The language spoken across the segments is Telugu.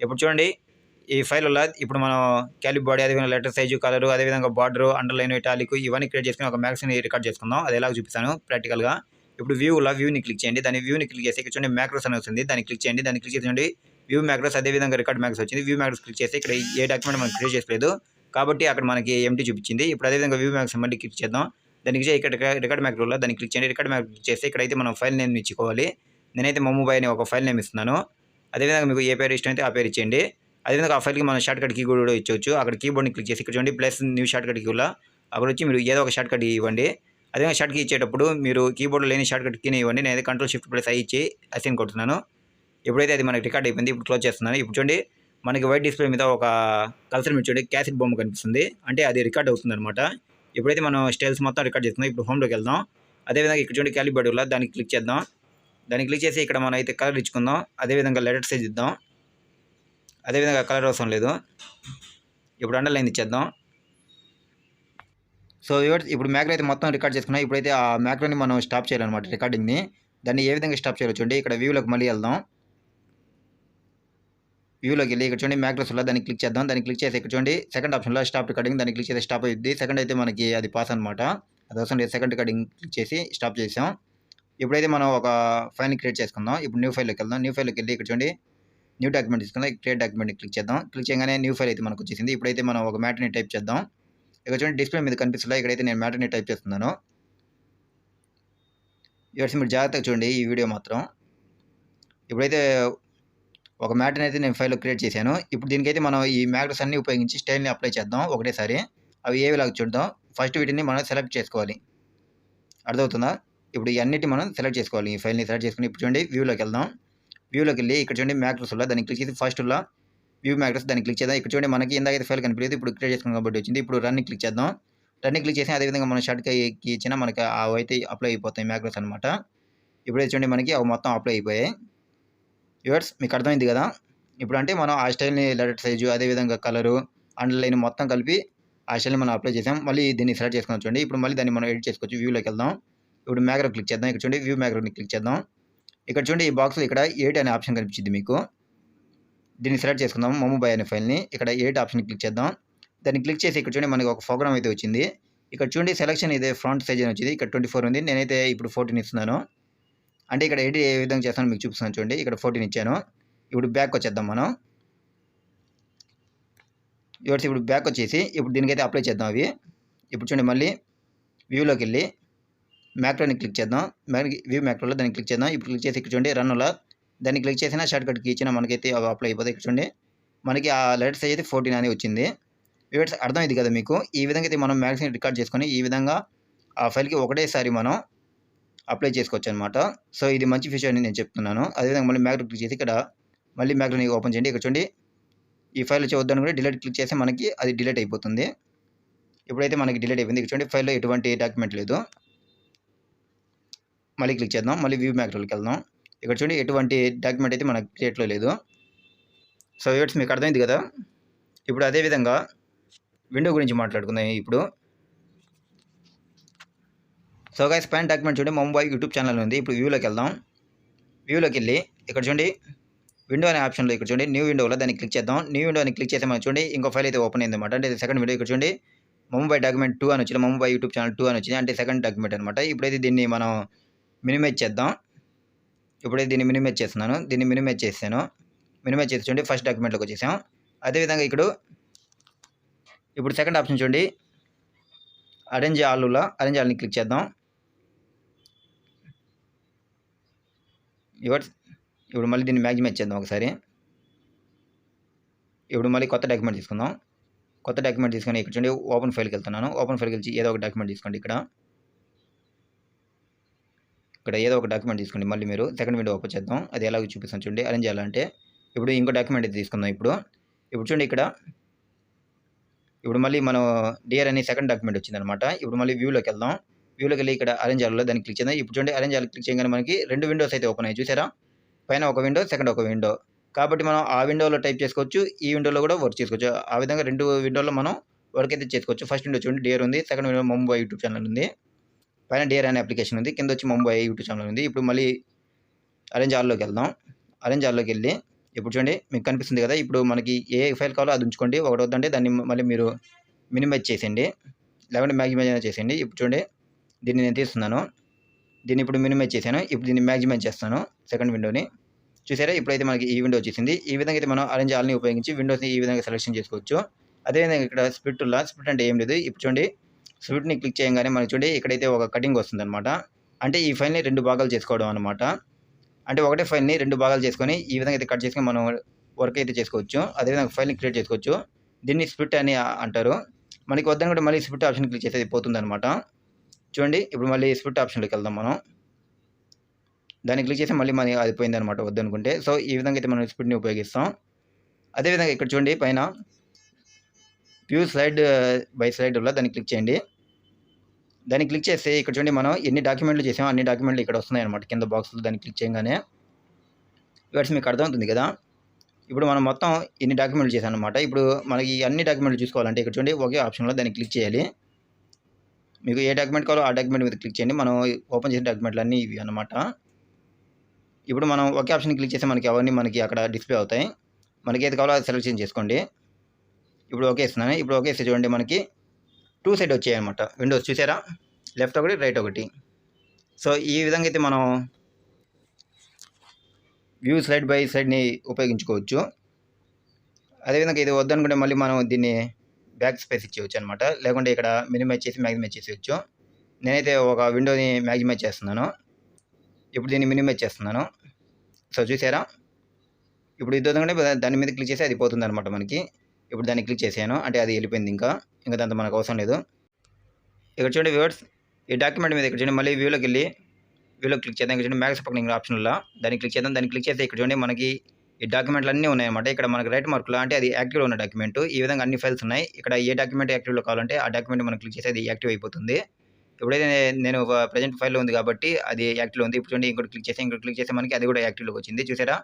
ఇప్పుడు చూడండి ఈ ఫైల్లో ఇప్పుడు మనం క్యాలిబ్ బాడీ, అదేవిధంగా లెటర్ సైజు, కలరు, అదేవిధంగా బార్డరు, అండర్లైన్, ఇటాలిక్ ఇవన్నీ క్రియేట్ చేసుకుని ఒక మ్యాక్స్ని రికార్డ్ చేసుకుందాం. అది ఎలాగో చూపిస్తాను ప్రాక్టికల్గా. ఇప్పుడు వ్యూని క్లిక్ చేయండి. దాని వ్యూని క్లిక్ చేసి ఇక్కడ చూడండి మ్యాక్రోస్ అని వస్తుంది. దాన్ని క్లిక్ చేయండి. దాన్ని క్లిక్ చేసి చూడండి వ్యూ మ్యాక్రోస్, అదేవిధంగా రికార్డ్ మ్యాక్రోస్ వచ్చింది. వ్యూ మ్యాక్రోస్ క్లిక్ చేసి ఇక్కడ ఏ డాక్యుమెంట్ మనం క్రియేట్ చేసుకోలేదు కాబట్టి అక్కడ మనకి ఎంటీ చూపించింది. ఇప్పుడు అదేవిధంగా వ్యూ మ్యాక్రోస్ మళ్ళీ క్లిక్ చేద్దాం. దానికి ఇక్కడ రికార్డ్ మ్యాక్రోలో దాన్ని క్లిక్ చేయండి. రికార్డ్ మ్యాక్రోస్ క్లిక్ చేసి ఇక్కడైతే మనం ఫైల్ నేమ్ ఇచ్చుకోవాలి. నేనైతే మమ్ముబాయ్ అని ఒక ఫైల్ నేమ్ ఇస్తున్నాను. అదేవిధంగా మీకు ఏ పేరు ఇష్టం అయితే ఆ పేరు ఇచ్చేయండి. అదేవిధంగా ఆ ఫైల్కి మనం షార్ట్ కట్ కీ కూడా ఇచ్చవచ్చు. అక్కడ కీబోర్డ్ని క్లిక్ చేసి ఇక్కడ చూడండి ప్లస్ న్యూ షార్ట్ కట్ కీలో అక్కడ వచ్చి మీరు ఏదో ఒక షార్ట్ కట్ ఇవ్వండి. అదేవిధంగా షార్ట్ కీ ఇచ్చేటప్పుడు మీరు కీబోర్డ్లో లేని షార్ట్ కట్ కీని ఇవ్వండి. నేనైతే Ctrl+Shift+I ఇచ్చి అసైన్ కొడుతున్నాను. ఎప్పుడైతే అది మనకి రికార్డ్ అయిపోయింది ఇప్పుడు క్లోజ్ చేస్తున్నాను. ఇప్పుడు చూడండి మనకి వైట్ డిస్ప్లే మీద ఒక కల్సర్ మీద చూడండి క్యాసెట్ బొమ్మ కనిపిస్తుంది. అంటే అది రికార్డ్ అవుతుంది అనమాట. ఇప్పుడైతే మనం స్టైల్స్ మొత్తం రికార్డ్ చేస్తున్నాం. ఇప్పుడు హోమ్లోకి వెళ్దాం. అదేవిధంగా ఇక్కడ చూడండి క్యాలిబ్ బాడీ దానికి క్లిక్ చేద్దాం. దాన్ని క్లిక్ చేసి ఇక్కడ మనం అయితే కలర్ ఇచ్చుకుందాం. అదేవిధంగా లెటర్ సైజ్ ఇద్దాం. అదేవిధంగా కలర్ అవసరం లేదు. ఇప్పుడు అండర్లైన్ ఇచ్చేద్దాం. సో ఇప్పుడు మ్యాక్రో అయితే మొత్తం రికార్డ్ చేసుకున్నాం. ఇప్పుడైతే ఆ మ్యాక్రోని మనం స్టాప్ చేయాలన్నమాట రికార్డింగ్ని. దాన్ని ఏ విధంగా స్టాప్ చేయాలో చూడండి. ఇక్కడ వ్యూలోకి మళ్ళీ వెళ్దాం. వ్యూలోకి వెళ్ళి ఇక్కడ చూడండి మ్యాక్రోస్లో దాన్ని క్లిక్ చేద్దాం. దాన్ని క్లిక్ చేసి ఇక్కడ చూడండి సెకండ్ ఆప్షన్లో స్టాప్ రికార్డింగ్ దాన్ని క్లిక్ చేసి స్టాప్ అయ్యింది. సెకండ్ అయితే మనకి అది పాస్ అనమాట. అది అవసరం లేదు. సెకండ్ రికార్డింగ్ క్లిక్ చేసి స్టాప్ చేసాం. ఇప్పుడైతే మనం ఒక ఫైల్ని క్రియేట్ చేసుకుందాం. ఇప్పుడు న్యూ ఫైల్లోకి వెళ్దాం. న్యూ ఫైల్లోకి వెళ్ళి ఇక్కడ చూడండి న్యూ డాక్యుమెంట్ తీసుకుందాం. క్రియేట్ డాక్యుమెంట్ని క్లిక్ చేద్దాం. క్లిక్ చేయగానే న్యూ ఫైల్ అయితే మనకు వచ్చేసింది. ఇప్పుడైతే మనం ఒక మ్యాటర్ని టైప్ చేద్దాం. ఇక్కడ చూడండి డిస్ప్లే మీద కనిపిస్తుందా, ఇక్కడైతే నేను మ్యాటర్ని టైప్ చేస్తున్నాను. ఇవర్స్ మీరు జాగ్రత్తగా చూడండి ఈ వీడియో మాత్రం. ఇప్పుడైతే ఒక మ్యాటర్ని అయితే నేను ఫైల్లో క్రియేట్ చేశాను. ఇప్పుడు దీనికైతే మనం ఈ మ్యాటర్స్ అన్ని ఉపయోగించి స్టైల్ని అప్లై చేద్దాం ఒకటేసారి. అవి ఏవిలాగా చూద్దాం. ఫస్ట్ వీటిని మనం సెలెక్ట్ చేసుకోవాలి. అర్థమవుతుందా? ఇప్పుడు ఈ అన్నిటి మనం సెలెక్ట్ చేసుకోవాలి. ఈ ఫైల్ని సెలెక్ట్ చేసుకుని ఇప్పుడు చూడండి వ్యూలోకి వెళ్దాం. వ్యూలోకి వెళ్ళి ఇక్కడ చూడండి మ్యాక్రోస్లో దాన్ని క్లిక్ చేసి ఫస్ట్లో వ్యూ మ్యాక్రోస్ దాన్ని క్లిక్ చేద్దాం. ఇక్కడ చూడండి మనకి ఇందాకైతే ఫైల్ కనిపించలేదు. ఇప్పుడు క్రియేట్ చేసుకున్నాం కాబట్టి వచ్చింది. ఇప్పుడు రన్ని క్లిక్ చేద్దాం. రన్ని క్లిక్ చేసి అదేవిధంగా మనం షార్ట్ కీ ఇచ్చినా మనకి అవి అయితే అప్లై అయిపోతాయి మ్యాక్రోస్ అనమాట. ఇప్పుడైతే చూడండి మనకి అవి మొత్తం అప్లై అయిపోయాయి. వ్యూవర్స్ మీకు అర్థమైంది కదా. ఇప్పుడు అంటే మనం ఆ స్టైల్ని లెటర్ సైజు, అదేవిధంగా కలరు, అండర్లైన్ మొత్తం కలిపి ఆ స్టైల్ని మనం అప్లై చేసాం. మళ్ళీ దీన్ని సెలెక్ట్ చేసుకుని చూడండి. ఇప్పుడు మళ్ళీ దాన్ని మనం ఎడిట్ చేసుకోవచ్చు. వ్యూలోకి వెళ్దాం. ఇప్పుడు మ్యాక్రో క్లిక్ చేద్దాం. ఇక్కడ చూడండి వ్యూ మ్యాక్రోని క్లిక్ చేద్దాం. ఇక్కడ చూడండి ఈ బాక్స్లో ఇక్కడ 8 అనే ఆప్షన్ కనిపించింది మీకు. దీన్ని సెలెక్ట్ చేసుకుందాం. మమ్ముబాయ్ అనే ఫైల్ని ఇక్కడ 8 ఆప్షన్ క్లిక్ చేద్దాం. దాన్ని క్లిక్ చేసి ఇక్కడ చూడండి మనకి ఒక ప్రోగ్రామ్ అయితే వచ్చింది. ఇక్కడ చూడండి సెలక్షన్ ఇదే ఫ్రంట్ సైజ్ అని వచ్చింది. ఇక్కడ 24 ఉంది. నేనైతే ఇప్పుడు 14 ఇస్తున్నాను. అంటే ఇక్కడ ఎడిట్ ఏ విధంగా చేస్తానో మీకు చూపిస్తున్నాను చూడండి. ఇక్కడ 14 ఇచ్చాను. ఇప్పుడు బ్యాక్ వచ్చేద్దాం మనం. ఇప్పుడు బ్యాక్ వచ్చేసి ఇప్పుడు దీనికైతే అప్లై చేద్దాం అవి. ఇప్పుడు చూడండి మళ్ళీ వ్యూలోకి వెళ్ళి మ్యాక్రోని క్లిక్ చేద్దాం. వ్యూ మ్యాక్రోలో దాన్ని క్లిక్ చేద్దాం. ఇప్పుడు క్లిక్ చేసి ఇక్కడ చూడండి రన్లో దాన్ని క్లిక్ చేసినా షార్ట్ కట్ కీ ఇచ్చినా మనకైతే అవి అప్లై అయిపోతాయి. ఇక్కడ చూడండి మనకి ఆ లెటర్ సైజ్ అయితే 14 అని వచ్చింది. వ్యూవర్స్ అర్థమైంది కదా మీకు. ఈ విధంగా అయితే మనం మ్యాక్స్ని రికార్డ్ చేసుకొని ఈ విధంగా ఆ ఫైల్కి ఒకటేసారి మనం అప్లై చేసుకోవచ్చు అనమాట. సో ఇది మంచి ఫీచర్ అని నేను చెప్తున్నాను. అదేవిధంగా మళ్ళీ మ్యాక్రో క్లిక్ చేసి ఇక్కడ మళ్ళీ మ్యాక్రోని ఓపెన్ చేయండి. ఇక్కడ చూడండి ఈ ఫైల్ వచ్చి వద్దని కూడా డిలీట్ క్లిక్ చేస్తే మనకి అది డిలీట్ అయిపోతుంది. ఇప్పుడైతే మనకి డిలీట్ అయిపోయింది. ఇక్కడ చూడండి ఫైల్లో ఎటువంటి డాక్యుమెంట్ లేదు. మళ్ళీ క్లిక్ చేద్దాం. మళ్ళీ వ్యూ మ్యాక్రోలోకి వెళ్దాం. ఇక్కడ చూడండి ఎటువంటి డాక్యుమెంట్ అయితే మనకి క్రియేట్లో లేదు. సో వ్యూవర్స్ మీకు అర్థమైంది కదా. ఇప్పుడు అదేవిధంగా విండో గురించి మాట్లాడుకుందాం ఇప్పుడు. సో గైస్ పైన డాక్యుమెంట్ చూడండి మమ్ముబాయ్ యూట్యూబ్ ఛానల్ ఉంది. ఇప్పుడు వ్యూలోకి వెళ్దాం. వ్యూలోకి వెళ్ళి ఇక్కడ చూడండి విండో అనే ఆప్షన్లో ఇక్కడ చూడండి న్యూ విండోలో దాన్ని క్లిక్ చేద్దాం. న్యూ విండో అని క్లిక్ చేస్తే మనం చూడండి ఇంకో ఫైల్ అయితే ఓపెన్ అయింది అనమాట. అంటే సెకండ్ విండో. ఇక్కడ చూడండి మమ్ముబాయ్ డాక్యుమెంట్ 2 అని వచ్చింది. మమ్ముబాయ్ యూట్యూబ్ ఛానల్ 2 అని వచ్చింది. అంటే సెకండ్ డాక్యుమెంట్ అనమాట. ఇప్పుడైతే దీన్ని మనం మినిమైజ్ చేద్దాం. ఇప్పుడైతే దీన్ని మినిమైజ్ చేస్తున్నాను. దీన్ని మినిమైజ్ చేశాను. మినిమైజ్ చేసి చూడండి ఫస్ట్ డాక్యుమెంట్లోకి వచ్చేసాం. అదేవిధంగా ఇప్పుడు సెకండ్ ఆప్షన్ చూడండి అరేంజ్ ఆల్ని క్లిక్ చేద్దాం. ఇప్పుడు మళ్ళీ దీన్ని మ్యాక్సిమైజ్ చేద్దాం ఒకసారి. ఇప్పుడు మళ్ళీ కొత్త డాక్యుమెంట్ తీసుకుందాం. కొత్త డాక్యుమెంట్ తీసుకొని ఇక్కడ చూడండి ఓపెన్ ఫైల్కి వెళ్తున్నాను. ఓపెన్ ఫైల్కి వెళ్ళి ఏదో ఒక డాక్యుమెంట్ తీసుకోండి. ఇక్కడ ఏదో ఒక డాక్యుమెంట్ తీసుకోండి. మళ్ళీ మీరు సెకండ్ విండో ఓపెన్ చేద్దాం. అది ఎలాగో చూపిస్తాను చూడండి. అరేంజ్ చేయాలంటే ఇప్పుడు ఇంకో డాక్యుమెంట్ అయితే తీసుకుందాం. ఇప్పుడు చూడండి ఇప్పుడు మళ్ళీ మనం డిఆర్ అనే సెకండ్ డాక్యుమెంట్ వచ్చిందనమాట. ఇప్పుడు మళ్ళీ వ్యూలోకి వెళ్దాం. వ్యూలోకి వెళ్ళి ఇక్కడ అరేంజ్ ఆల్లో దాన్ని క్లిక్ చేద్దాం. ఇప్పుడు చూడండి అరేంజ్ ఆల్ క్లిక్ చేయగానే మనకి 2 విండోస్ అయితే ఓపెన్ అయ్యి చూసారా. పైన ఒక విండో, సెకండ్ ఒక విండో. కాబట్టి మనం ఆ విండోలో టైప్ చేసుకోవచ్చు, ఈ విండోలో కూడా వర్క్ చేసుకోవచ్చు. ఆ విధంగా 2 విండోల్లో మనం వర్క్ అయితే చేసుకోవచ్చు. ఫస్ట్ విండో చూడండి డిఆర్ ఉంది. సెకండ్ విండో మమ్ముబాయ్ యూట్యూబ్ ఛానల్ ఉంది. పైన డిఆర్ అనే అప్లికేషన్ ఉంది. కింద వచ్చి మమ్ముబాయ్ యూట్యూబ్ ఛానల్ ఉంది. ఇప్పుడు మళ్ళీ అరేంజ్ ఆల్లోకి వెళ్దాం. అరేంజ్ ఆల్లోకి వెళ్ళి ఇప్పుడు చూడండి మీకు కనిపిస్తుంది కదా! ఇప్పుడు మనకి ఏ ఫైల్ కావాలో అది ఉంచుకోండి. ఒకటి వద్దంటే దాన్ని మళ్ళీ మీరు మినిమైజ్ చేసేయండి. లేకుంటే మాక్సిమైజ్ అయినా చేసేయండి. ఇప్పుడు చూడండి దీన్ని నేను తీస్తున్నాను. దీన్ని ఇప్పుడు మినిమైజ్ చేశాను. ఇప్పుడు దీన్ని మాక్సిమైజ్ చేస్తాను సెకండ్ విండోని. చూసారా? ఇప్పుడైతే మనకి ఈ విండో వచ్చేసింది. ఈ విధంగా అయితే మనం అరేంజ్ ఆల్‌ని ఉపయోగించి విండోస్‌ని ఈ విధంగా సెలక్షన్ చేసుకోవచ్చు. అదేవిధంగా ఇక్కడ స్ప్లిట్ అంటే ఏం లేదు. ఇప్పుడు చూడండి స్ప్లిట్‌ని క్లిక్ చేయంగానే మనకి చూడండి ఇక్కడైతే ఒక కటింగ్ వస్తుందన్నమాట. అంటే ఈ ఫైల్‌ని 2 భాగాలు చేసుకోవడం అన్నమాట. అంటే ఒకటే ఫైల్‌ని 2 భాగాలు చేసుకొని ఈ విధంగా అయితే కట్ చేసుకొని మనం వర్క్ అయితే చేసుకోవచ్చు. అదేవిధంగా ఫైల్‌ని క్రియేట్ చేసుకోవచ్చు. దీన్ని స్ప్లిట్ అని అంటారు. మనకి వద్దనుకుంటే మళ్ళీ స్ప్లిట్ ఆప్షన్ క్లిక్ చేస్తే పోతుందన్నమాట. చూడండి ఇప్పుడు మళ్ళీ స్ప్లిట్ ఆప్షన్‌లోకి వెళ్దాం మనం. దాన్ని క్లిక్ చేసి మళ్ళీ అది పోయిందనమాట వద్దనుకుంటే. సో, ఈ విధంగా అయితే మనం స్ప్లిట్‌ని ఉపయోగిస్తాం. అదేవిధంగా ఇక్కడ చూడండి పైన వ్యూ స్లైడ్ బై స్లైడ్‌లో దాన్ని క్లిక్ చేయండి. దాన్ని క్లిక్ చేస్తే ఇక్కడ చూడండి మనం ఎన్ని డాక్యుమెంట్‌లు చేసామో అన్ని డాక్యుమెంట్‌లు ఇక్కడ వస్తున్నాయన్నమాట కింద బాక్స్‌లో దాన్ని క్లిక్ చేయంగానే. వ్యూవర్స్ మీకు అర్థమవుతుంది కదా! ఇప్పుడు మనం మొత్తం ఇన్ని డాక్యుమెంట్‌లు చేశామన్నమాట. ఇప్పుడు మనకి అన్ని డాక్యుమెంట్‌లు చూసుకోవాలంటే ఇక్కడ చూడండి ఒకే ఆప్షన్‌లో దాన్ని క్లిక్ చేయాలి. మీకు ఏ డాక్యుమెంట్ కావాలో ఆ డాక్యుమెంట్ మీద క్లిక్ చేయండి. మనం ఓపెన్ చేసిన డాక్యుమెంట్‌లు అన్నీ ఇవి అన్నమాట. ఇప్పుడు మనం ఒకే ఆప్షన్ క్లిక్ చేస్తే అవన్నీ అక్కడ డిస్‌ప్లే అవుతాయి. మనకి ఏది కావాలో అది సెలెక్షన్ చేసుకోండి. ఇప్పుడు ఓకే ఇస్తున్నాను. ఇప్పుడు ఓకే ఇస్తే చూడండి మనకి 2 సైడ్ వచ్చాయన్నమాట. విండోస్ చూసారా? లెఫ్ట్ ఒకటి, రైట్ ఒకటి. సో, ఈ విధంగా అయితే మనం వ్యూ స్లైడ్ బై స్లైడ్‌ని ఉపయోగించుకోవచ్చు. అదేవిధంగా ఇది వద్దనుకుంటే మళ్ళీ మనం దీన్ని బ్యాక్ స్పేస్ ఇచ్చేయొచ్చన్నమాట. లేకుంటే ఇక్కడ మినిమైజ్ చేసి మాక్సిమైజ్ చేసేయొచ్చు. నేనైతే ఒక విండోని మాక్సిమైజ్ చేస్తున్నాను. ఇప్పుడు దీన్ని మినిమైజ్ చేస్తున్నాను. సో, చూసారా? ఇప్పుడు ఇది వద్దనుకుంటే దాని మీద క్లిక్ చేస్తే అది పోతుందన్నమాట మనకి. ఇప్పుడు దాన్ని క్లిక్ చేశాను. అంటే అది వెళ్ళిపోయింది ఇంకా దాంతో మనకు అవసరం లేదు. ఇక్కడ చూడండి వ్యూవర్స్ ఈ డాక్యుమెంట్ మీద ఇక్కడ చూడండి మళ్ళీ వ్యూలోకి క్లిక్ చేద్దాం. ఇక్కడ చూడండి మ్యాక్స్ పక్కన ఆప్షన్‌లో దాన్ని క్లిక్ చేద్దాం. దాన్ని క్లిక్ చేస్తే ఇక్కడ చూడండి మనకి ఈ డాక్యుమెంట్లు అన్నీ ఉన్నాయన్నమాట. ఇక్కడ మనకి రైట్ మార్క్‌లో అంటే అది యాక్టివ్‌లో ఉన్న డాక్యుమెంట్. ఈ విధంగా అన్ని ఫైల్స్ ఉన్నాయి. ఇక్కడ ఏ డాక్యుమెంట్ యాక్టివ్‌లో కావాలంటే ఆ డాక్యుమెంట్ మనం క్లిక్ చేస్తే అది యాక్టివ్ అయిపోతుంది. ఇప్పుడైతే నేను ప్రెజెంట్ ఫైల్‌లో ఉంది కాబట్టి అది యాక్టివ్‌లో ఉంది. ఇప్పుడు చూడండి ఇంకోటి క్లిక్ చేస్తే మనకి అది కూడా యాక్టివ్‌లోకి వచ్చింది. చూసారా?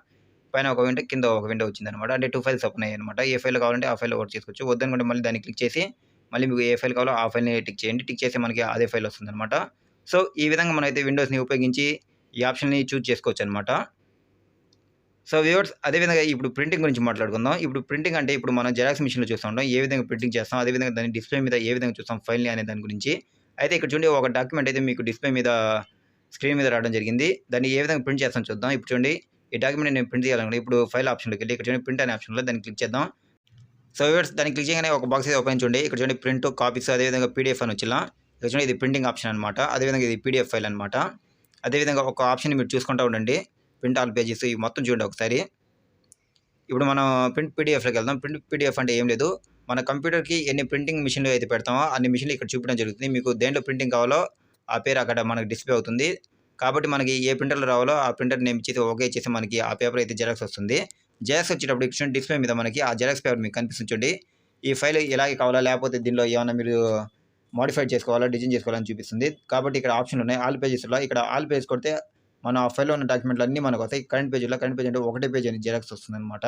పైన ఒక విండో కింద ఒక విండో వచ్చిందనమాట. అంటే 2 ఫైల్స్ ఓపెన్ అయ్యాయన్నమాట. ఏ ఫైల్ కావాలంటే ఆ ఫైల్‌లో వర్క్ చేసుకోవచ్చు. వద్దనుకుంటే మళ్ళీ దాన్ని క్లిక్ చేసి మళ్ళీ మీకు ఏ ఫైల్ కావాలో ఆ ఫైల్‌ని టిక్ చేయండి. టిక్ చేస్తే మనకి అదే ఫైల్ వస్తుందనమాట. సో, ఈ విధంగా మనమైతే విండోస్‌ని ఉపయోగించి ఈ ఆప్షన్‌ని చూజ్ చేసుకోవచ్చనమాట. సో, వ్యూవర్స్ అదేవిధంగా ఇప్పుడు ప్రింటింగ్ గురించి మాట్లాడుకుందాం. ఇప్పుడు ప్రింటింగ్ అంటే ఇప్పుడు మనం జెరాక్స్ మిషన్‌లో చూస్తూ ఉంటాం. ఏ విధంగా ప్రింటింగ్ చేస్తాం, అదేవిధంగా దాన్ని డిస్‌ప్లే మీద ఏ విధంగా చూస్తాం ఫైల్‌ని అనే దాని గురించి. అయితే ఇక్కడ చూడండి ఒక డాక్యుమెంట్ అయితే మీకు డిస్‌ప్లే మీద స్క్రీన్ మీద రావడం జరిగింది. దాన్ని ఏ విధంగా ప్రింట్ చేస్తామో చూద్దాం. ఇప్పుడు చూడండి ఈ డాక్యుమెంట్ నేను ప్రింట్ చేయాలనుకుంటే ఇప్పుడు ఫైల్ ఆప్షన్‌లోకి వెళ్లి ఇక్కడ చూడండి ప్రింట్ అనే ఆప్షన్‌లో దాన్ని క్లిక్ చేద్దాం. సో, వ్యూవర్స్ దాన్ని క్లిక్ చేయగానే ఒక బాక్స్ అయితే ఓపెన్ చూడండి. ఇక్కడ చూడండి ప్రింట్, కాపీస్ అదేవిధంగా పీడీఎఫ్ అని వచ్చేలా. ఇక్కడ చూడండి ఇది ప్రింటింగ్ ఆప్షన్ అనమాట. అదేవిధంగా ఇది పీడీఎఫ్ ఫైల్ అనమాట. అదేవిధంగా ఒక ఆప్షన్ మీరు చూసుకుంటూ ఉండండి. ప్రింట్ ఆల్ పేజెస్ ఇవి మొత్తం చూడండి ఒకసారి. ఇప్పుడు మనం ప్రింట్ పీడీఎఫ్‌లోకి వెళ్దాం. ప్రింట్ పీడీఎఫ్ అంటే ఏం లేదు. మన కంప్యూటర్‌కి ఎన్ని ప్రింటింగ్ మిషన్‌లు అయితే పెడతామో అన్ని మిషన్‌లు ఇక్కడ చూపించడం జరుగుతుంది. మీకు దేంట్లో ప్రింటింగ్ కావాలో ఆ పేరు అక్కడ మనకు డిస్‌ప్లే అవుతుంది. కాబట్టి మనకి ఏ ప్రింటర్‌లో రావాలో ఆ ప్రింటర్ నేమ్ ఇచ్చేసి ఓకే ఇచ్చేసి మనకి ఆ పేపర్ అయితే జిరాక్స్ వస్తుంది. జిరాక్స్ వచ్చేటప్పుడు ఇక్కడ డిస్‌ప్లే మీద మనకి ఆ జిరాక్స్ పేపర్ మీకు కనిపిస్తుంది చూడండి. ఈ ఫైల్ ఇలాగే కావాలా లేకపోతే దీనిలో ఏమన్నా మీరు మోడిఫై చేసుకోవాలా, డిజైన్ చేసుకోవాలా అని చూపిస్తుంది. కాబట్టి ఇక్కడ ఆప్షన్‌లు ఉన్నాయి. ఆల్ పేజెస్‌లో ఇక్కడ ఆల్ పేజ్ కొడితే మన ఆ ఫైల్‌లో ఉన్న డాక్యుమెంట్‌లు అన్నీ మనకు వస్తాయి. కరెంట్ పేజ్ అంటే ఒకటే పేజ్ అని జిరాక్స్ వస్తుందన్నమాట.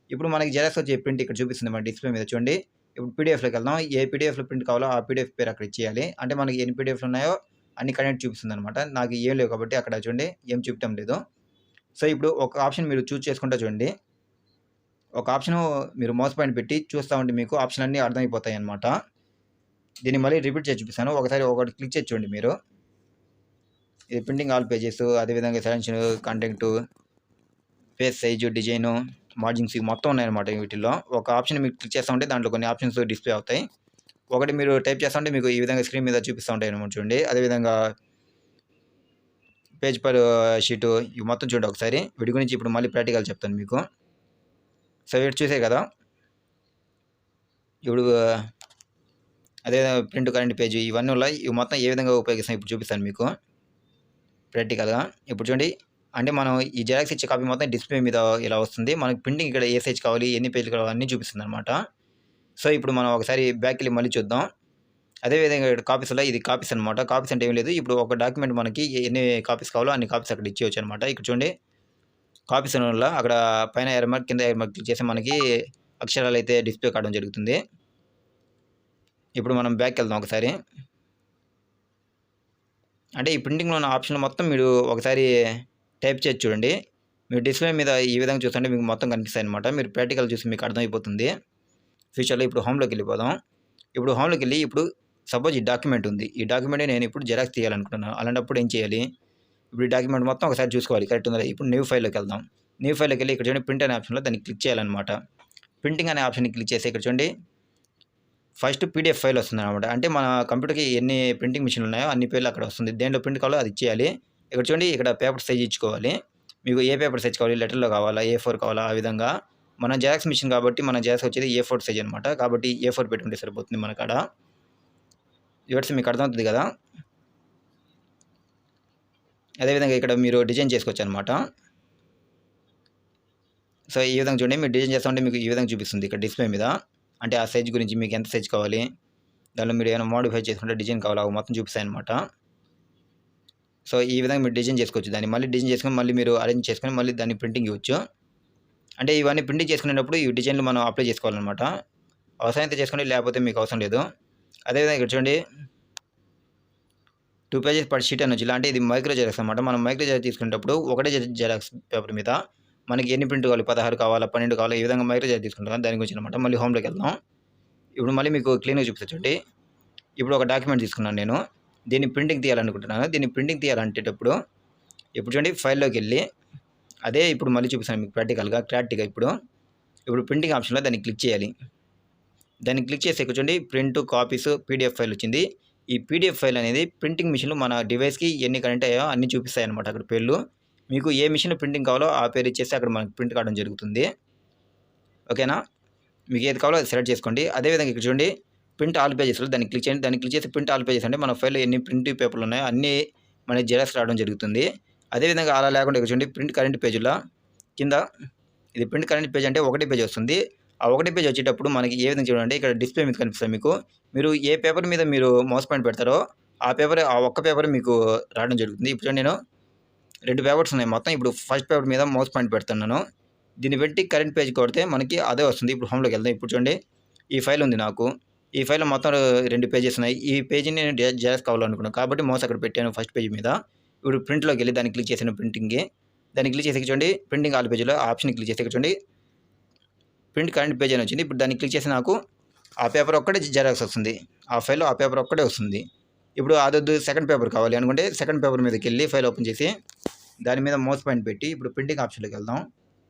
ఇప్పుడు మనకి జిరాక్స్ వచ్చే ప్రింట్ ఇక్కడ చూపిస్తుంది మన డిస్‌ప్లే మీద చూడండి. ఇప్పుడు పీడీఎఫ్‌లోకి వెళ్దాం. ఏ పీడీఎఫ్‌లో ప్రింట్ కావాలో ఆ పీడీఎఫ్ పేరు అక్కడ ఇచ్చేయాలి. అంటే మనకి ఎన్ని పీడీఎఫ్‌లు ఉన్నాయో అన్ని కరెంట్ చూపిస్తుందన్నమాట. నాకు ఏం లేవు కాబట్టి అక్కడ చూడండి ఏం చూపటం లేదు. సో, ఇప్పుడు ఒక ఆప్షన్ మీరు చూజ్ చేసుకుంటా చూడండి. ఒక ఆప్షను మీరు మౌస్ పాయింట్ పెట్టి చూస్తా ఉంటే మీకు ఆప్షన్ అన్నీ అర్థమైపోతాయన్నమాట. దీన్ని మళ్ళీ రిపీట్ చేసి చూపిస్తాను. ఒకసారి ఒకటి క్లిక్ చేసి చూడండి మీరు. ఇది ప్రింటింగ్ ఆల్ పేజెస్ అదేవిధంగా selection, content, page size, design, margins ఇవి మొత్తం ఉన్నాయన్నమాట వీటిల్లో. ఒక ఆప్షన్ మీరు క్లిక్ చేస్తా ఉంటే దాంట్లో కొన్ని ఆప్షన్స్ డిస్‌ప్లే అవుతాయి. ఒకటి మీరు టైప్ చేస్తా ఉంటే మీకు ఈ విధంగా స్క్రీన్ మీద చూపిస్తా ఉంటాయన్నమాట చూడండి. అదేవిధంగా పేజ్ పర్ షీటు ఇవి మొత్తం చూడండి ఒకసారి. వీటి గురించి ఇప్పుడు మళ్ళీ ప్రాక్టికల్ చెప్తాను మీకు. సో, వీటి చూసారు కదా! ఇప్పుడు అదే ప్రింట్ కరెంట్ పేజ్ ఇవన్నీ ఉన్నాయి. ఇవి మొత్తం ఏ విధంగా ఉపయోగిస్తాం ఇప్పుడు చూపిస్తాను మీకు ప్రాక్టికల్‌గా. ఇప్పుడు చూడండి అంటే మనం ఈ జిరాక్స్ ఇచ్చే కాపీ మొత్తం డిస్‌ప్లే మీద ఇలా వస్తుంది. మనకి ప్రింటింగ్ ఇక్కడ ఏ సైజ్ కావాలి, ఎన్ని పేజ్‌లు కావాలి అన్నీ చూపిస్తుందన్నమాట. సో, ఇప్పుడు మనం ఒకసారి బ్యాక్‌కెళ్ళి మళ్ళీ చూద్దాం. అదేవిధంగా ఇక్కడ కాపీస్‌లో ఇది కాపీస్ అనమాట. కాపీస్ అంటే ఏం లేదు. ఇప్పుడు ఒక డాక్యుమెంట్ మనకి ఎన్ని కాపీస్ కావాలో అన్ని కాపీస్ అక్కడ ఇచ్చేయొచ్చనమాట. ఇక్కడ చూడండి కాపీస్ వల్ల అక్కడ పైన ఎర్ర మార్క్ కింద ఎర్ర మార్క్ క్లిక్ చేస్తే మనకి అక్షరాలు అయితే డిస్‌ప్లే కావడం జరుగుతుంది. ఇప్పుడు మనం బ్యాక్‌కెళ్దాం ఒకసారి. అంటే ఈ ప్రింటింగ్‌లో ఉన్న ఆప్షన్‌లు మొత్తం మీరు ఒకసారి టైప్ చేసి చూడండి. మీరు డిస్‌ప్లే మీద ఈ విధంగా చూస్తుంటే మీకు మొత్తం కనిపిస్తాయన్నమాట. మీరు ప్రాక్టికల్ చూసి మీకు అర్థమైపోతుంది. ఫ్యూచర్‌లో ఇప్పుడు హోమ్‌లోకెళ్ళిపోదాం. ఇప్పుడు హోమ్‌లోకెళ్ళి ఇప్పుడు సపోజ్ ఈ డాక్యుమెంట్ ఉంది. ఈ డాక్యుమెంట్‌ని నేను ఇప్పుడు జిరాక్స్ తీయాలనుకుంటున్నాను. అలాంటప్పుడు ఏం చేయాలి? ఇప్పుడు ఈ డాక్యుమెంట్ మొత్తం ఒకసారి చూసుకోవాలి కరెక్ట్ ఉందా? ఇప్పుడు న్యూ ఫైల్‌లోకెళ్దాం. న్యూ ఫైల్‌లోకెళ్ళి ఇక్కడ చూడండి ప్రింట్ అనే ఆప్షన్‌లో దాన్ని క్లిక్ చేయాలన్నమాట. ప్రింటింగ్ అనే ఆప్షన్‌ని క్లిక్ చేసి ఇక్కడ చూడండి ఫస్ట్ పీడీఎఫ్ ఫైల్ వస్తుందన్నమాట. అంటే మన కంప్యూటర్‌కి ఎన్ని ప్రింటింగ్ మిషన్‌లు ఉన్నాయో అన్ని పేర్లు అక్కడ వస్తుంది. దేంట్లో ప్రింట్ కావాలో అది ఇచ్చేయాలి. ఇక్కడ చూడండి ఇక్కడ పేపర్ సైజ్ ఇచ్చుకోవాలి. మీకు ఏ పేపర్ సైజ్ కావాలి? లెటర్‌లో కావాలా? ఏ4 కావాలా? ఆ విధంగా మన జిరాక్స్ మిషన్ కాబట్టి మన జిరాక్స్ వచ్చేది ఏ4 సైజ్ అనమాట. కాబట్టి ఏ4 పెట్టుకుంటే సరిపోతుంది మన కాడ. వ్యూవర్స్ మీకు అర్థమవుతుంది కదా! అదేవిధంగా ఇక్కడ మీరు డిజైన్ చేసుకోవచ్చనమాట. సో, ఈ విధంగా చూడండి మీరు డిజైన్ చేస్తా ఉంటే మీకు ఈ విధంగా చూపిస్తుంది ఇక్కడ డిస్‌ప్లే మీద. అంటే ఆ సైజ్ గురించి మీకు ఎంత సైజ్ కావాలి? దానిలో మీరు ఏమైనా మోడిఫై చేసుకుంటే డిజైన్ కావాలా? అవి మొత్తం చూపిస్తాయన్నమాట. సో, ఈ విధంగా మీరు డిజైన్ చేసుకోవచ్చు. దాన్ని మళ్ళీ డిజైన్ చేసుకొని మళ్ళీ మీరు అరేంజ్ చేసుకొని మళ్ళీ దాన్ని ప్రింటింగ్ ఇవ్వచ్చు. అంటే ఇవన్నీ ప్రింటింగ్ చేసుకునేటప్పుడు ఈ డిజైన్‌లు మనం అప్లై చేసుకోవాలన్నమాట. అవసరమైతే చేసుకోండి లేకపోతే మీకు అవసరం లేదు. అదేవిధంగా ఇక్కడ చూడండి 2 పేజెస్ పర్ షీట్ అని వచ్చింది. అంటే ఇది మైక్రో జెరాక్స్ అనమాట. మనం మైక్రో జెరాక్స్ తీసుకునేటప్పుడు ఒకటే జెరాక్స్ పేపర్ మీద మనకి ఎన్ని ప్రింట్ కావాలి? 16 కావాలా? 12 కావాలా? ఈ విధంగా మైక్రో జెరాక్స్ తీసుకుంటాం. దాని గురించి అనమాట. మళ్ళీ హోమ్‌లోకి వెళ్దాం. ఇప్పుడు మళ్ళీ మీకు క్లీన్‌గా చూపిస్తా చూడండి. ఇప్పుడు ఒక డాక్యుమెంట్ తీసుకున్నాను నేను. దీన్ని ప్రింటింగ్ తీయాలనుకుంటున్నాను. దీన్ని ప్రింటింగ్ తీయాలంటేటప్పుడు ఇప్పుడు చూడండి ఫైల్‌లోకెళ్ళి అదే ఇప్పుడు మళ్ళీ చూపిస్తాను మీకు ప్రాక్టికల్‌గా క్లారిటీగా ఇప్పుడు. ఇప్పుడు ప్రింటింగ్ ఆప్షన్‌లో దాన్ని క్లిక్ చేయాలి. దాన్ని క్లిక్ చేసి ఇక్కడ చూడండి ప్రింట్, కాపీస్, పీడీఎఫ్ ఫైల్ వచ్చింది. ఈ పీడీఎఫ్ ఫైల్ అనేది ప్రింటింగ్ మిషన్‌లో మన డివైస్‌కి ఎన్ని కనెక్ట్ అయ్యాయో అన్నీ చూపిస్తాయన్నమాట అక్కడ పేర్లు. మీకు ఏ మిషన్‌లో ప్రింటింగ్ కావాలో ఆ పేరు ఇచ్చేసి అక్కడ మనకు ప్రింట్ కావడం జరుగుతుంది. ఓకేనా? మీకు ఏది కావాలో అది సెలెక్ట్ చేసుకోండి. అదేవిధంగా ఇక్కడ చూడండి ప్రింట్ ఆల్ పేజెస్‌లో దాన్ని క్లిక్ చేయండి. దాన్ని క్లిక్ చేసి ప్రింట్ ఆల్ పేజెస్ అంటే మన ఫైల్‌లో ఎన్ని ప్రింట్ పేపర్‌లు ఉన్నాయో అన్నీ మనకి జిరాక్స్ రావడం జరుగుతుంది. అదేవిధంగా అలా లేకుండా ఇక్కడ చూడండి ప్రింట్ కరెంట్ పేజ్‌లో కింద ఇది ప్రింట్ కరెంట్ పేజ్ అంటే ఒకటే పేజ్ వస్తుంది. ఆ ఒకటే పేజ్ వచ్చేటప్పుడు మనకి ఏ విధంగా చూడండి ఇక్కడ డిస్‌ప్లే మీద కనిపిస్తుంది మీకు. మీరు ఏ పేపర్ మీద మీరు మౌస్ పాయింట్ పెడతారో ఆ ఒక్క పేపర్ మీకు రావడం జరుగుతుంది. ఇప్పుడు చూడండి నేను 2 పేపర్స్ ఉన్నాయి మొత్తం. ఇప్పుడు ఫస్ట్ పేపర్ మీద మౌస్ పాయింట్ పెడుతున్నాను. దీన్ని పెట్టి కరెంట్ పేజ్ కొడితే మనకి అదే వస్తుంది. ఇప్పుడు హోమ్‌లోకి వెళ్దాం. ఇప్పుడు చూడండి ఈ ఫైల్ ఉంది నాకు. ఈ ఫైల్‌లో మొత్తం 2 పేజెస్ ఉన్నాయి. ఈ పేజీని నేను జిరాక్స్ కావాలనుకున్నాను. కాబట్టి మౌస్ అక్కడ పెట్టాను ఫస్ట్ పేజ్ మీద. ఇప్పుడు ప్రింట్‌లోకెళ్ళి దాన్ని క్లిక్ చేశాను ప్రింటింగ్‌కి. దాన్ని క్లిక్ చేసి ఇక్కడ చూడండి ప్రింటింగ్ ఆల్ పేజ్‌లో ఆ ఆప్షన్‌ని క్లిక్ చేసి ఇక్కడ చూడండి ప్రింట్ కరెంట్ పేజ్ అని వచ్చింది. ఇప్పుడు దాన్ని క్లిక్ చేసి నాకు ఆ పేపర్ ఒక్కటే జిరాక్స్ వస్తుంది. ఆ ఫైల్‌లో ఆ పేపర్ ఒక్కటే వస్తుంది. ఇప్పుడు అదొద్దు సెకండ్ పేపర్ కావాలి అనుకుంటే సెకండ్ పేపర్ మీదకెళ్ళి ఫైల్ ఓపెన్ చేసి దాని మీద మౌస్ పాయింట్ పెట్టి ఇప్పుడు ప్రింటింగ్ ఆప్షన్‌లోకి వెళ్దాం.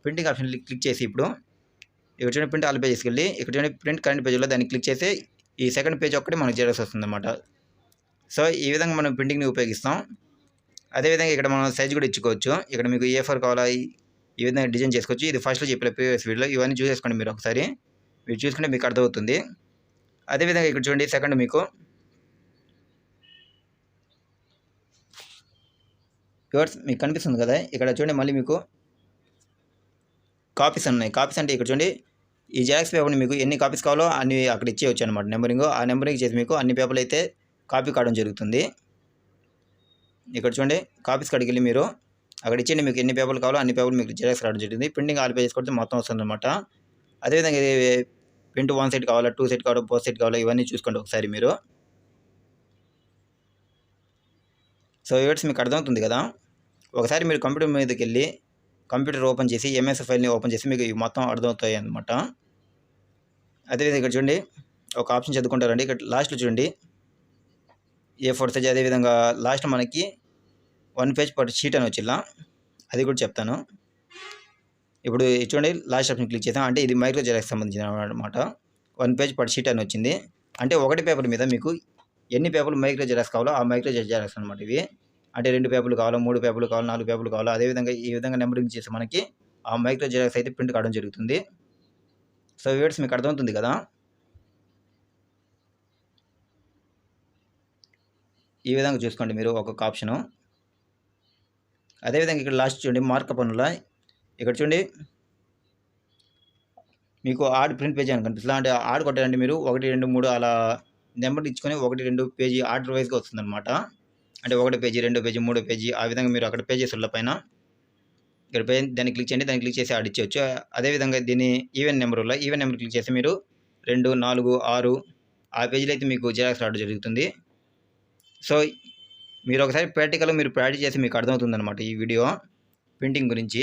ప్రింటింగ్ ఆప్షన్ క్లిక్ చేసి ఇప్పుడు ఇక్కడ చూడండి ప్రింట్ ఆల్ పేజెస్‌కెళ్ళి ఇక్కడ చూడండి ప్రింట్ కరెంట్ పేజ్‌లో దాన్ని క్లిక్ చేసి ఈ సెకండ్ పేజ్ ఒక్కటే మనకు జిరాక్స్ వస్తుందన్నమాట. సో, ఈ విధంగా మనం ప్రింటింగ్‌ని ఉపయోగిస్తాం. అదేవిధంగా ఇక్కడ మనం సైజ్ కూడా ఇచ్చుకోవచ్చు. ఇక్కడ మీకు ఏ4 కావాలా ఈ విధంగా డిజైన్ చేసుకోవచ్చు. ఇది ఫస్ట్‌లో చెప్పిన ప్రీవియస్ వీడియోలో ఇవన్నీ చూసేసుకోండి మీరు ఒకసారి. మీరు చూసుకుంటే మీకు అర్థమవుతుంది. అదేవిధంగా ఇక్కడ చూడండి సెకండ్ మీకు వ్యూవర్స్ మీకు కనిపిస్తుంది కదా! ఇక్కడ చూడండి మళ్ళీ మీకు కాపీస్ ఉన్నాయి. కాపీస్ అంటే ఇక్కడ చూడండి ఈ జిరాక్స్ పేపర్‌ని మీకు ఎన్ని కాపీస్ కావాలో అన్ని అక్కడ ఇచ్చేయొచ్చు అనమాట నంబరింగు. ఆ నంబరింగ్ చేసి మీకు అన్ని పేపర్‌లు అయితే కాపీ కావడం జరుగుతుంది. ఇక్కడ చూడండి కాపీస్ కాడికెళ్ళి మీరు అక్కడ ఇచ్చేయండి మీకు ఎన్ని పేపర్‌లు కావాలో అన్ని పేపర్‌లు మీకు జిరాక్స్ రావడం జరిగింది. ప్రింటింగ్ ఆల్ పేజెస్ కొడితే మొత్తం వస్తుందన్నమాట. అదేవిధంగా ఇది ప్రింట్ 1 సెట్ కావాలా, 2 సెట్ కావాలా, 4 సెట్ కావాలా ఇవన్నీ చూసుకోండి ఒకసారి మీరు. సో, వ్యూవర్స్ మీకు అర్థమవుతుంది కదా! ఒకసారి మీరు కంప్యూటర్ మీదకెళ్ళి కంప్యూటర్ ఓపెన్ చేసి ఎంఎస్ ఫైల్‌ని ఓపెన్ చేసి మీకు ఇవి మొత్తం అర్థమవుతాయన్నమాట. అదేవిధంగా ఇక్కడ చూడండి ఒక ఆప్షన్ చదువుకుంటారండి. ఇక్కడ లాస్ట్‌లో చూడండి ఏ4 సైజ్ అదేవిధంగా లాస్ట్ మనకి 1 పేజ్ పర్ షీట్ అని వచ్చిందా అది కూడా చెప్తాను. ఇప్పుడు ఇది చూడండి లాస్ట్ ఆప్షన్ క్లిక్ చేసాం. అంటే ఇది మైక్రో జిరాక్స్‌కి సంబంధించినదన్నమాట. 1 పేజ్ పర్ షీట్ అని వచ్చింది. అంటే ఒకటి పేపర్ మీద మీకు ఎన్ని పేపర్లు మైక్రో జిరాక్స్ కావాలో ఆ మైక్రో జిరాక్స్ అనమాట ఇవి. అంటే 2 పేపర్లు కావాలా, 3 పేపర్లు కావాలా, 4 పేపర్లు కావాలా అదేవిధంగా ఈ విధంగా నంబరింగ్ చేసి మనకి ఆ మైక్రో జిరాక్స్ అయితే ప్రింట్ కావడం జరుగుతుంది. సో, వ్యూవర్స్ మీకు అర్థమవుతుంది కదా! ఈ విధంగా చూసుకోండి మీరు ఒక్కొక్క ఆప్షను. అదేవిధంగా ఇక్కడ లాస్ట్ చూడండి మార్కప్ పనుల ఇక్కడ చూడండి మీకు ఆడ్ ప్రింట్ పేజ్ అని కనిపిస్తదా? అంటే ఆడ్ కొట్టారంటే మీరు 1, 2, 3 అలా నెంబర్లు ఇచ్చుకొని 1, 2 పేజీ ఆర్డర్ వైస్‌గా వస్తుందన్నమాట. అంటే 1 పేజీ, 2 పేజీ, 3 పేజీ ఆ విధంగా మీరు అక్కడ పేజెస్ ఉన్న పైన ఇక్కడ దాన్ని క్లిక్ చేయండి. దాన్ని క్లిక్ చేసి ఆడ్ ఇచ్చేయొచ్చు. అదేవిధంగా దీన్ని ఈవెన్ నెంబర్ క్లిక్ చేసి మీరు 2, 4, 6 ఆ పేజీలో అయితే మీకు జిరాక్స్ రావడం జరుగుతుంది. సో, మీరు ఒకసారి ప్రాక్టికల్‌గా మీరు ప్రాక్టీస్ చేసి మీకు అర్థమవుతుందన్నమాట ఈ వీడియో ప్రింటింగ్ గురించి.